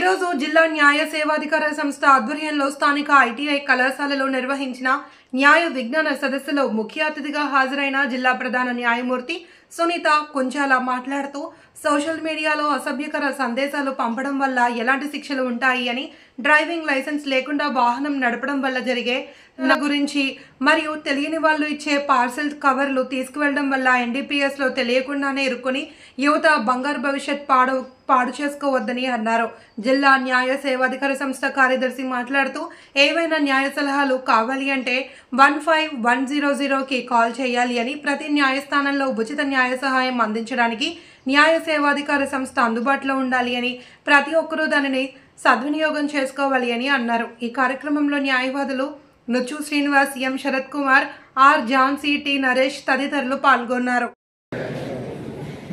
ఈరోజు జిల్లా న్యాయ సేవాధికార సంస్థ ఆధ్వర్యంలో స్థానిక ఐటీఐ కళాశాలలో నిర్వహించిన న్యాయ విజ్ఞాన సదస్సులో ముఖ్య అతిథిగా హాజరైన జిల్లా ప్రధాన న్యాయమూర్తి సునీత కుంచాల మాట్లాడుతూ సోషల్ మీడియాలో అసభ్యకర సందేశాలు పంపడం వల్ల ఎలాంటి శిక్షలు ఉంటాయి అని, డ్రైవింగ్ లైసెన్స్ లేకుండా వాహనం నడపడం వల్ల జరిగే గురించి మరియు తెలియని వాళ్ళు ఇచ్చే పార్సెల్ కవర్లు తీసుకువెళ్లడం వల్ల ఎన్డీపీఎస్ లో తెలియకుండానే ఇరుక్కుని యువత బంగారు భవిష్యత్ పాడు చేసుకోవద్దని అన్నారు. జిల్లా న్యాయ సేవాధికార సంస్థ కార్యదర్శి మాట్లాడుతూ ఏవైనా న్యాయ సలహాలు కావాలి అంటే 15100కి కాల్ చేయాలి అని, ప్రతి న్యాయస్థానంలో ఉచిత న్యాయ సహాయం అందించడానికి న్యాయ సేవాధికార సంస్థ అందుబాటులో ఉండాలి అని, ప్రతి ఒక్కరూ దానిని సద్వినియోగం చేసుకోవాలి అని అన్నారు. ఈ కార్యక్రమంలో న్యాయవాదులు నుచ్చు శ్రీనివాస్, ఎం శరత్ కుమార్, ఆర్ జాన్సీ, టి నరేష్ తదితరులు పాల్గొన్నారు.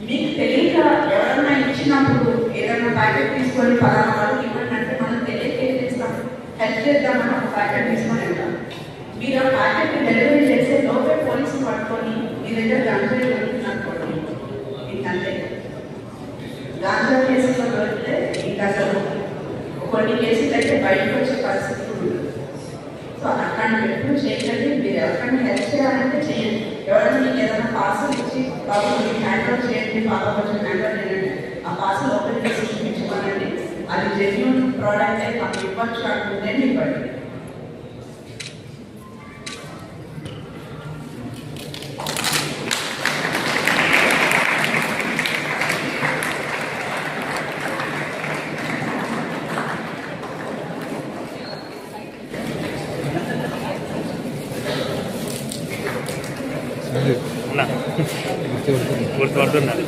మీకు తెలియక ఎవరన్నా ఇచ్చినప్పుడు ఏదైనా ప్యాకెట్ తీసుకొని పలానా వాళ్ళకి ఇవ్వండి అంటే మనం తెలియక ఏం చేస్తాం, హెల్ప్ చేద్దామని ఒక ప్యాకెట్ తీసుకొని వెళ్తాం. మీరు ఆ ప్యాకెట్ డెలివరీ చేసే లోపే పోలీసులు పట్టుకొని మీ దగ్గర గంజాయి దొరికింది అనుకోండి, ఇంకంతే. గాంజా కేసులో దొరికితే ఇంకా అసలు కొన్ని కేసులు అయితే బయటకు వచ్చే పరిస్థితి ఉంది. సో అట్లాంటి ఎప్పుడు చేయకండి. మీరు ఎవరికైనా హెల్ప్ చేయాలంటే చేయండి. ఎవరైనా మీకు ఏదైనా పార్సల్ ఇచ్చి బాబు మీకు హ్యాండ్ ఓవర్ చేయండి, బాబా కొంచెం హ్యాండ్ ఓవర్ చేయండి, ఆ పార్సల్ ఓపెన్ చేసి చూపించుకోనండి. అది జెన్యూన్ ప్రోడక్ట్ అయితే మాకు ఇవ్వచ్చు అనుకుంటే ఇవ్వండి. గుర్తుపడుతున్నారు.